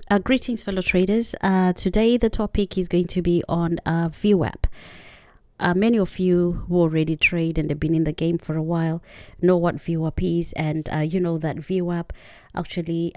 Greetings, fellow traders. Today, the topic is going to be on VWAP. Many of you who already trade and have been in the game for a while know what VWAP is, and you know that VWAP actually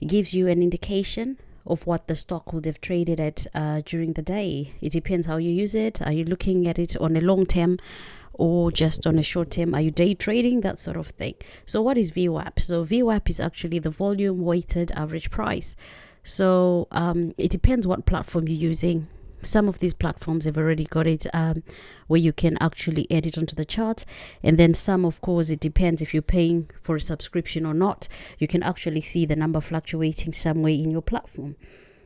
gives you an indication of what the stock would have traded at during the day. It depends how you use it. Are you looking at it on a long term or just on a short term? Are you day trading? That sort of thing. So what is VWAP? So VWAP is actually the volume weighted average price. So it depends what platform you're using. Some of these platforms have already got it where you can actually add it onto the chart, and then some, of course, it depends if you're paying for a subscription or not. You can actually see the number fluctuating somewhere in your platform.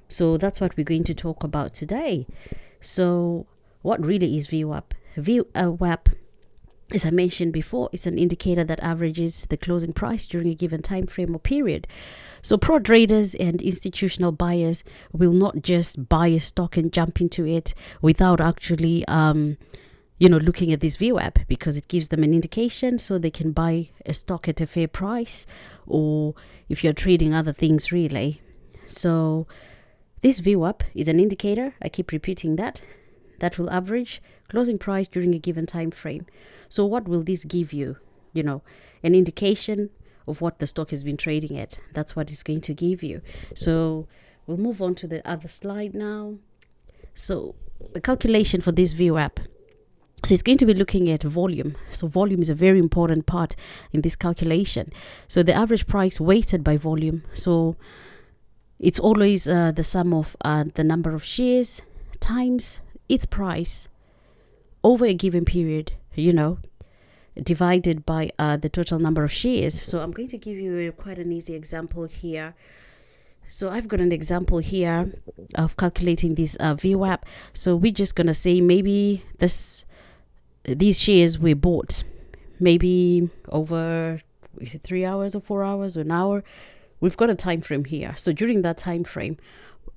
So that's what we're going to talk about today. So what really is VWAP? VWAP, as I mentioned before, is an indicator that averages the closing price during a given time frame or period. So pro traders and institutional buyers will not just buy a stock and jump into it without actually looking at this VWAP, because it gives them an indication so they can buy a stock at a fair price, or if you're trading other things really. So this VWAP is an indicator, I keep repeating that will average closing price during a given time frame. So what will this give you? An indication of what the stock has been trading at. That's what it's going to give you. So we'll move on to the other slide now. So the calculation for this VWAP. So it's going to be looking at volume. So volume is a very important part in this calculation. So the average price weighted by volume. So it's always the sum of the number of shares times its price over a given period, divided by the total number of shares. So I'm going to give you quite an easy example here. So I've got an example here of calculating this VWAP. So we're just going to say maybe these shares were bought maybe over, is it 3 hours or 4 hours or an hour? We've got a time frame here. So during that time frame,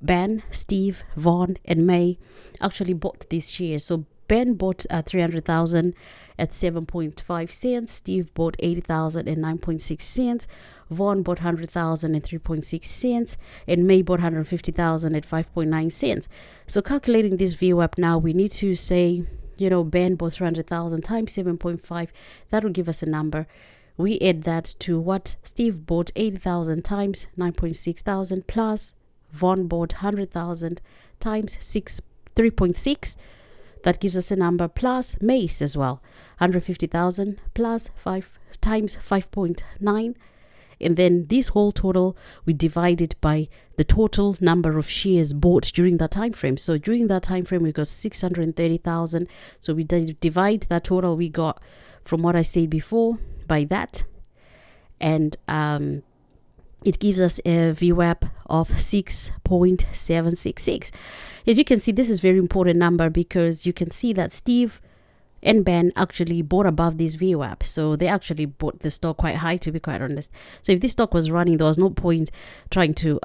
Ben, Steve, Vaughn, and May actually bought these shares. So Ben bought 300,000 at 7.5 cents. Steve bought 80,000 at 9.6 cents. Vaughn bought 100,000 at 3.6 cents. And May bought 150,000 at 5.9 cents. So calculating this VWAP now, we need to say, Ben bought 300,000 times 7.5. That will give us a number. We add that to what Steve bought 80,000 times 9.6 thousand plus Vaughn bought 100,000 times 3.6. That gives us a number, plus Mace as well, 150,000 plus 5 times 5.9. And then this whole total, we divide it by the total number of shares bought during that time frame. So during that time frame, we got 630,000. So we divide that total we got from what I said before by that. And it gives us a VWAP of 6.766. As you can see, this is a very important number because you can see that Steve and Ben actually bought above this VWAP. So they actually bought the stock quite high, to be quite honest. So if this stock was running, there was no point trying to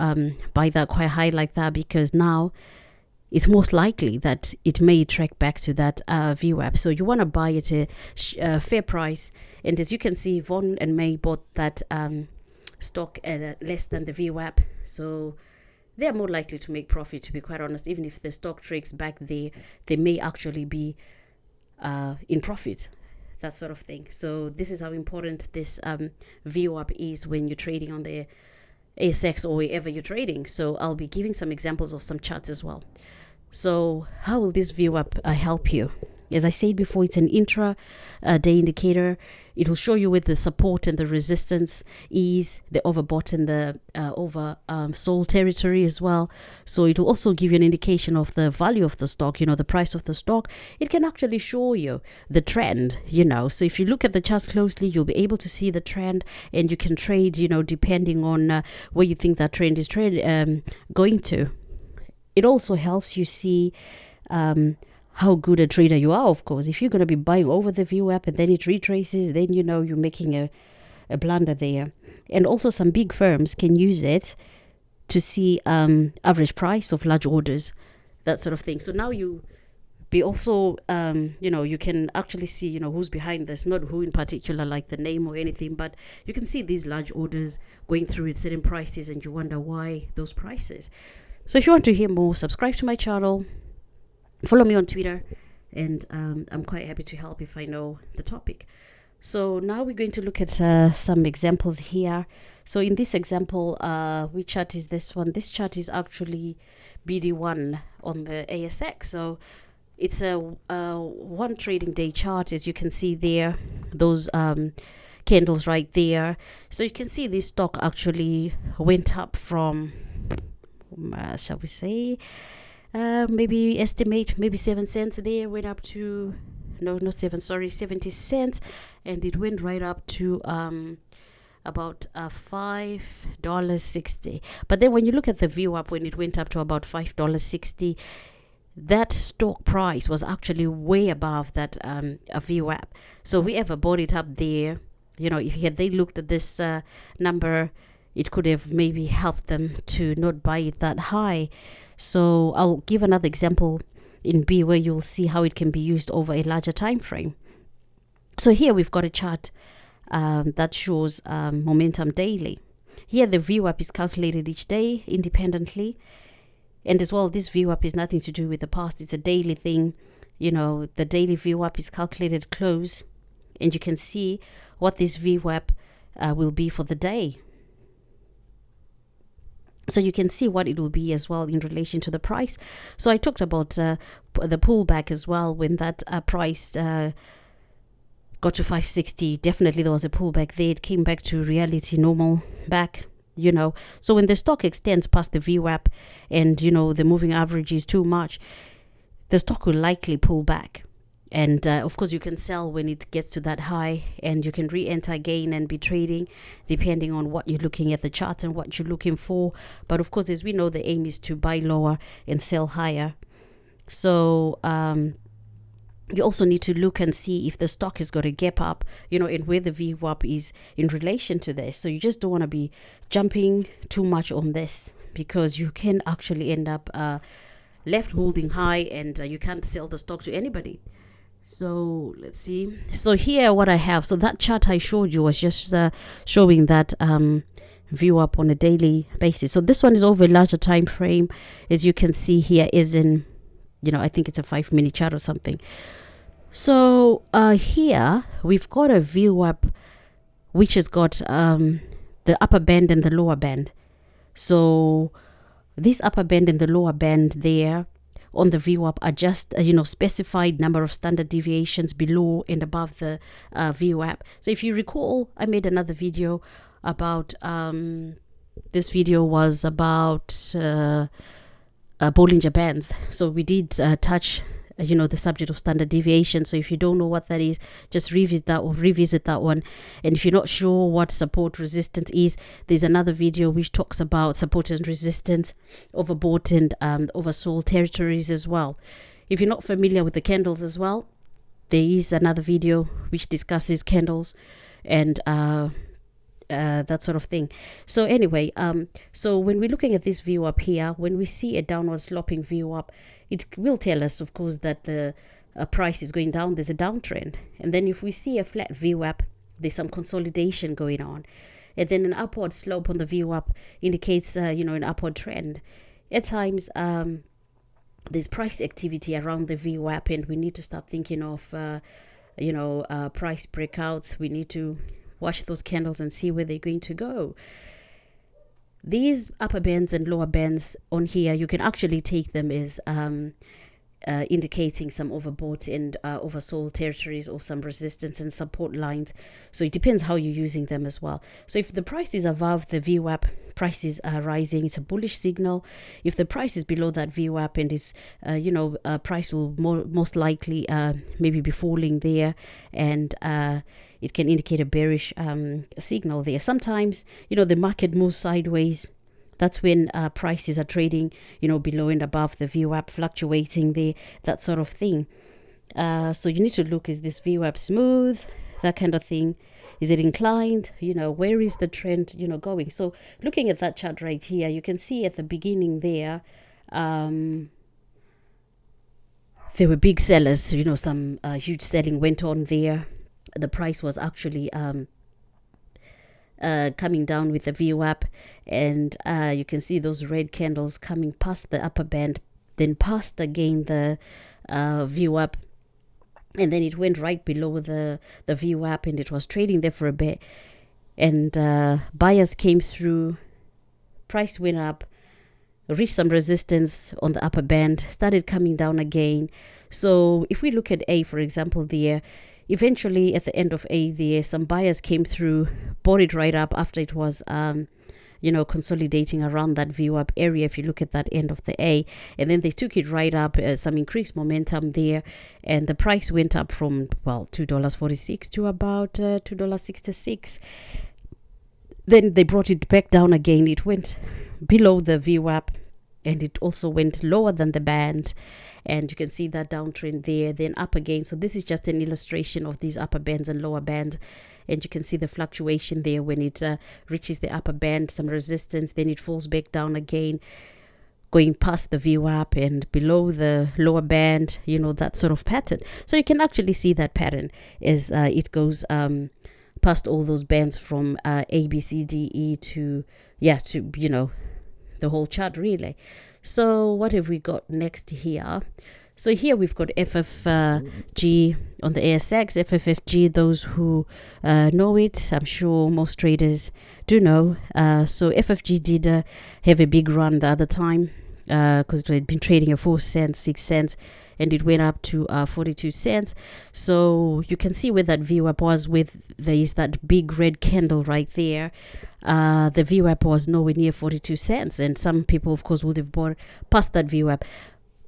buy that quite high like that, because now it's most likely that it may track back to that VWAP. So you want to buy at a fair price. And as you can see, Vaughn and May bought that stock at less than the VWAP, so they are more likely to make profit, to be quite honest. Even if the stock trades back there, they may actually be in profit, that sort of thing. So this is how important this VWAP is when you're trading on the ASX or wherever you're trading. So I'll be giving some examples of some charts as well. So how will this VWAP help you? As I said before, it's an intra day indicator. It will show you where the support and the resistance is, the overbought and the oversold territory as well. So it will also give you an indication of the value of the stock, the price of the stock. It can actually show you the trend, So if you look at the charts closely, you'll be able to see the trend, and you can trade, depending on where you think that trend is going to. It also helps you see how good a trader you are, of course. If you're going to be buying over the VWAP and then it retraces, then you're making a blunder there. And also some big firms can use it to see average price of large orders, that sort of thing. So now you be also, you can actually see, who's behind this, not who in particular, like the name or anything, but you can see these large orders going through at certain prices, and you wonder why those prices. So if you want to hear more, subscribe to my channel, follow me on Twitter, and I'm quite happy to help if I know the topic. So now we're going to look at some examples here. So in this example, which chart is this one? This chart is actually BD1 on the ASX. So it's a one trading day chart, as you can see there, those candles right there. So you can see this stock actually went up from, shall we say, maybe 7 cents there, went up to, no, not 7, sorry, 70 cents, and it went right up to about $5.60. But then when you look at the VWAP, when it went up to about $5.60, that stock price was actually way above that VWAP. So whoever bought it up there, if they looked at this number, it could have maybe helped them to not buy it that high. So I'll give another example in B where you'll see how it can be used over a larger time frame. So here we've got a chart that shows momentum daily. Here the VWAP is calculated each day independently, and as well, this VWAP is nothing to do with the past. It's a daily thing. The daily VWAP is calculated close, and you can see what this VWAP will be for the day. So you can see what it will be as well in relation to the price. So I talked about the pullback as well. When that price got to 560, definitely there was a pullback there. It came back to reality, normal back, So when the stock extends past the VWAP and, the moving average is too much, the stock will likely pull back. And of course, you can sell when it gets to that high, and you can re-enter again and be trading depending on what you're looking at the chart and what you're looking for. But of course, as we know, the aim is to buy lower and sell higher. So you also need to look and see if the stock has got a gap up, and where the VWAP is in relation to this. So you just don't want to be jumping too much on this, because you can actually end up left holding high, and you can't sell the stock to anybody. So let's see. So here what I have, so that chart I showed you was just showing that VWAP on a daily basis. So this one is over a larger time frame, as you can see here, is in, I think it's a 5-minute chart or something. So here we've got a VWAP which has got the upper band and the lower band. So this upper band and the lower band there on the VWAP are just specified number of standard deviations below and above the VWAP. So if you recall, I made another video about this video was about Bollinger Bands. So we did touch the subject of standard deviation. So if you don't know what that is, just revisit that one. And if you're not sure what support resistance is, there's another video which talks about support and resistance, overbought and oversold territories as well. If you're not familiar with the candles as well, there is another video which discusses candles and that sort of thing. So anyway, so when we're looking at this VWAP here, when we see a downward sloping VWAP, it will tell us, of course, that the price is going down. There's a downtrend. And then if we see a flat VWAP, there's some consolidation going on. And then an upward slope on the VWAP indicates, an upward trend. At times, there's price activity around the VWAP, and we need to start thinking of, price breakouts. We need to watch those candles and see where they're going to go. These upper bands and lower bands on here, you can actually take them as indicating some overbought and oversold territories, or some resistance and support lines. So it depends how you're using them as well. So if the price is above the VWAP, prices are rising, it's a bullish signal. If the price is below that VWAP and is price will most likely maybe be falling there, and it can indicate a bearish signal there. Sometimes the market moves sideways. That's when prices are trading, below and above the VWAP, fluctuating there, that sort of thing. So you need to look, is this VWAP smooth, that kind of thing? Is it inclined? Where is the trend, going? So looking at that chart right here, you can see at the beginning there, there were big sellers, some huge selling went on there. The price was actually coming down with the VWAP, and you can see those red candles coming past the upper band, then past again the VWAP, and then it went right below the VWAP, and it was trading there for a bit, and buyers came through, price went up, reached some resistance on the upper band, started coming down again. So if we look at A, for example, there, eventually at the end of A there, some buyers came through, bought it right up after it was consolidating around that VWAP area. If you look at that end of the A, and then they took it right up, some increased momentum there, and the price went up from $2.46 to about $2.66. Then they brought it back down again. It went below the VWAP, and it also went lower than the band, and you can see that downtrend there, then up again. So this is just an illustration of these upper bands and lower bands, and you can see the fluctuation there when it reaches the upper band, some resistance, then it falls back down again, going past the VWAP and below the lower band, that sort of pattern. So you can actually see that pattern as it goes past all those bands from A, B, C, D, E to the whole chart really. So what have we got next here? So here we've got FFG on the ASX. FFFG, those who know it, I'm sure most traders do know. So FFG did have a big run the other time because it had been trading at 4 cents, 6 cents, and it went up to 42 cents. So you can see where that VWAP was, there is that big red candle right there. The VWAP was nowhere near 42 cents, and some people, of course, would have bought past that VWAP.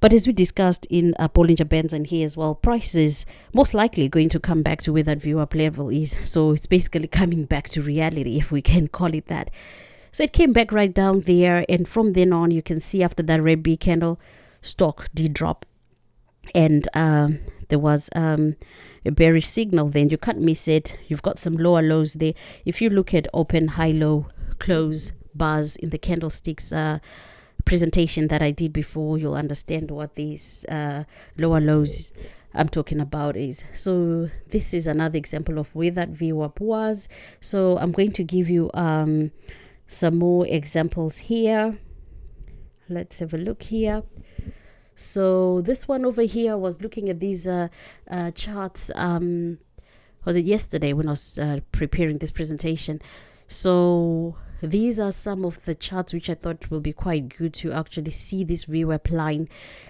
But as we discussed in Bollinger Bands and here as well, price is most likely going to come back to where that VWAP level is. So it's basically coming back to reality, if we can call it that. So it came back right down there, and from then on, you can see after that red B candle, stock did drop. And there was a bearish signal then. You can't miss it. You've got some lower lows there. If you look at open, high, low, close bars in the candlesticks presentation that I did before, you'll understand what these lower lows I'm talking about is. So this is another example of where that VWAP was. So I'm going to give you some more examples here. Let's have a look here. So this one over here was looking at these charts. Was it yesterday when I was preparing this presentation? So these are some of the charts which I thought will be quite good to actually see this VWAP line.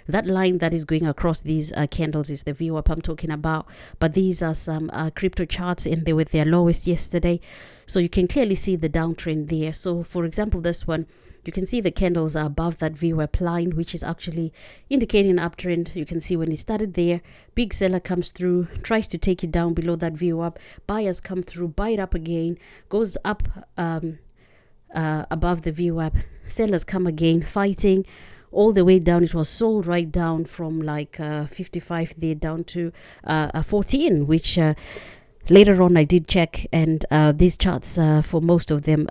That line that is going across these candles is the VWAP I'm talking about. But these are some crypto charts, and they were their lowest yesterday. So you can clearly see the downtrend there. So for example, this one, you can see the candles are above that VWAP line, which is actually indicating an uptrend. You can see when it started there, big seller comes through, tries to take it down below that VWAP. Buyers come through, buy it up again, goes up above the VWAP. Sellers come again, fighting all the way down. It was sold right down from like 55 there down to 14, which later on I did check, and these charts for most of them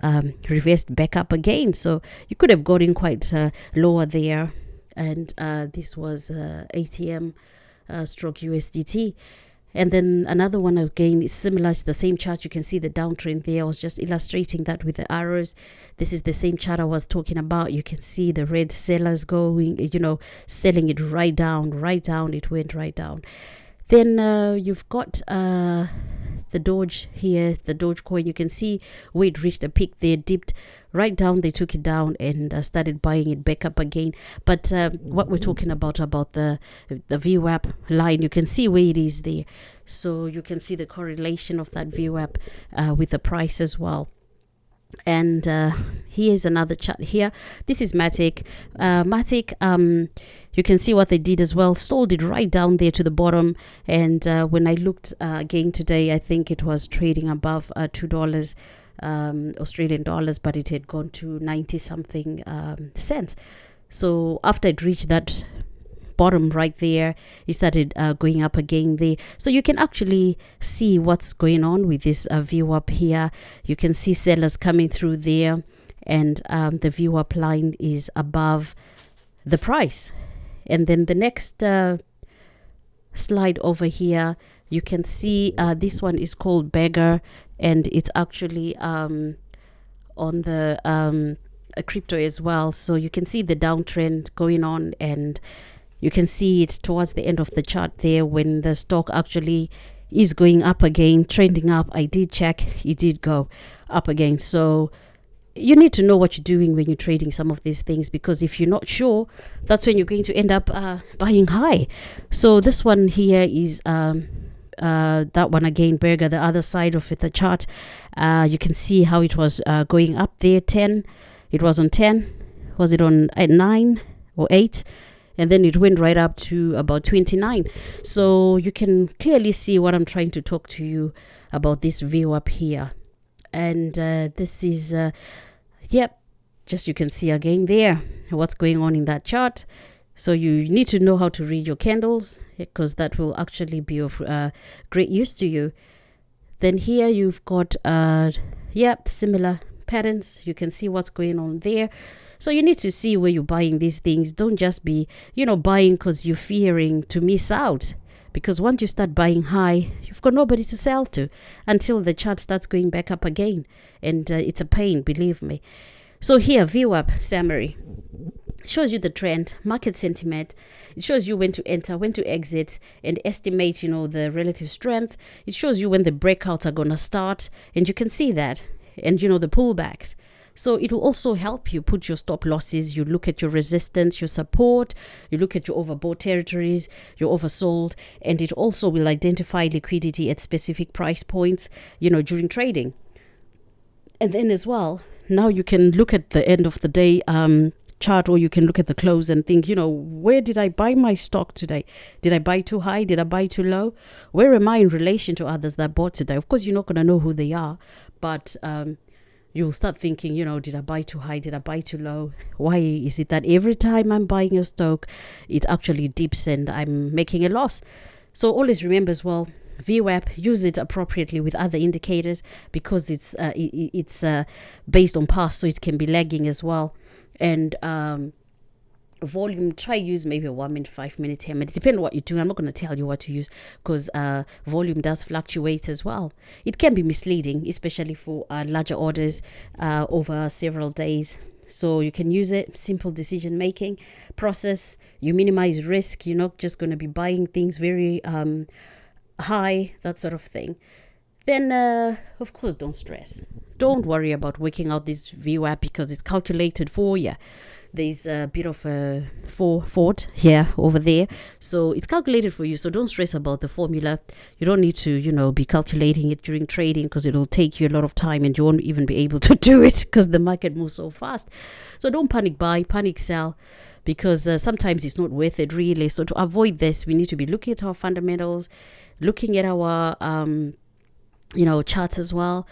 reversed back up again. So you could have got in quite lower there, and this was ATM stroke USDT. And then another one again is similar. It's the same chart. You can see the downtrend there. I was just illustrating that with the arrows. This is the same chart I was talking about. You can see the red sellers going, selling it right down. It went right down. Then you've got the Doge here, the Dogecoin. You can see where it reached a peak there, dipped right down. They took it down and started buying it back up again. But what we're talking about the VWAP line, you can see where it is there. So you can see the correlation of that VWAP with the price as well. And here's another chart here. This is Matic. You can see what they did as well. Sold it right down there to the bottom. And when I looked again today, I think it was trading above $2 Australian dollars, but it had gone to 90 something cents. So after it reached that bottom right there, it started going up again there. So you can actually see what's going on with this VWAP here. You can see sellers coming through there, and the VWAP line is above the price. And then the next slide over here, you can see this one is called Beggar, and it's actually on the crypto as well. So you can see the downtrend going on, and you can see it towards the end of the chart there when the stock actually is going up again, trending up. I did check, it did go up again. So you need to know what you're doing when you're trading some of these things, because if you're not sure, that's when you're going to end up buying high. So this one here is that one again, Burger, the other side of it, the chart. You can see how it was going up there. 10, it was on 10, was it on at 9 or 8, and then it went right up to about 29. So you can clearly see what I'm trying to talk to you about, this VWAP here. And this is just you can see again there what's going on in that chart. So you need to know how to read your candles, because that will actually be of great use to you. Then here you've got similar patterns. You can see what's going on there. So you need to see where you're buying these things. Don't just be buying because you're fearing to miss out, because once you start buying high, you've got nobody to sell to until the chart starts going back up again, and it's a pain, believe me. So here, VWAP summary shows you the trend, market sentiment. It shows you when to enter, when to exit, and estimate the relative strength. It shows you when the breakouts are gonna start, and you can see that, and the pullbacks. So it will also help you put your stop losses. You look at your resistance, your support, you look at your overbought territories, your oversold, and it also will identify liquidity at specific price points, during trading. And then as well, now you can look at the end of the day chart, or you can look at the close and think, where did I buy my stock today? Did I buy too high? Did I buy too low? Where am I in relation to others that bought today? Of course, you're not going to know who they are, but you'll start thinking, did I buy too high? Did I buy too low? Why is it that every time I'm buying a stock, it actually dips and I'm making a loss? So always remember as well, VWAP, use it appropriately with other indicators, because it's based on past, so it can be lagging as well. And volume, try use maybe a 1 minute, 5 minute, 10 minutes, depending on what you're doing. I'm not going to tell you what to use, because volume does fluctuate as well. It can be misleading, especially for larger orders over several days. So you can use it, simple decision making process. You minimize risk. You're not just going to be buying things very high, that sort of thing. Then of course, don't stress. Don't worry about working out this VWAP, because it's calculated for you. There's a bit of a fault here over there, so it's calculated for you. So don't stress about the formula. You don't need to be calculating it during trading, because it'll take you a lot of time and you won't even be able to do it, because the market moves so fast. So don't panic buy, panic sell, because sometimes it's not worth it really. So to avoid this, we need to be looking at our fundamentals, looking at our charts as well,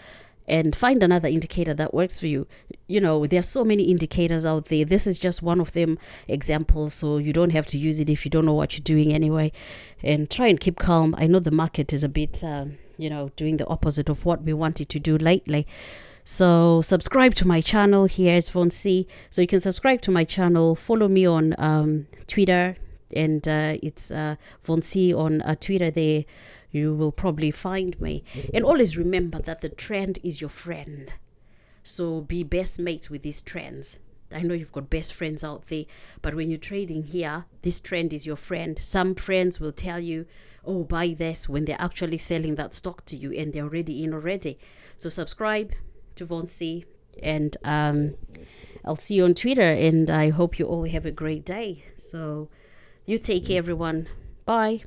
and find another indicator that works for you. There are so many indicators out there. This is just one of them examples, so you don't have to use it if you don't know what you're doing anyway. And try and keep calm. I know the market is a bit doing the opposite of what we wanted to do lately. So subscribe to my channel. Here's Von C. So you can subscribe to my channel, follow me on Twitter, and it's Von C on Twitter there. You will probably find me. And always remember that the trend is your friend. So be best mates with these trends. I know you've got best friends out there, but when you're trading here, this trend is your friend. Some friends will tell you, oh, buy this, when they're actually selling that stock to you and they're already in already. So subscribe to Von C, and I'll see you on Twitter, and I hope you all have a great day. So you take care, everyone. Bye.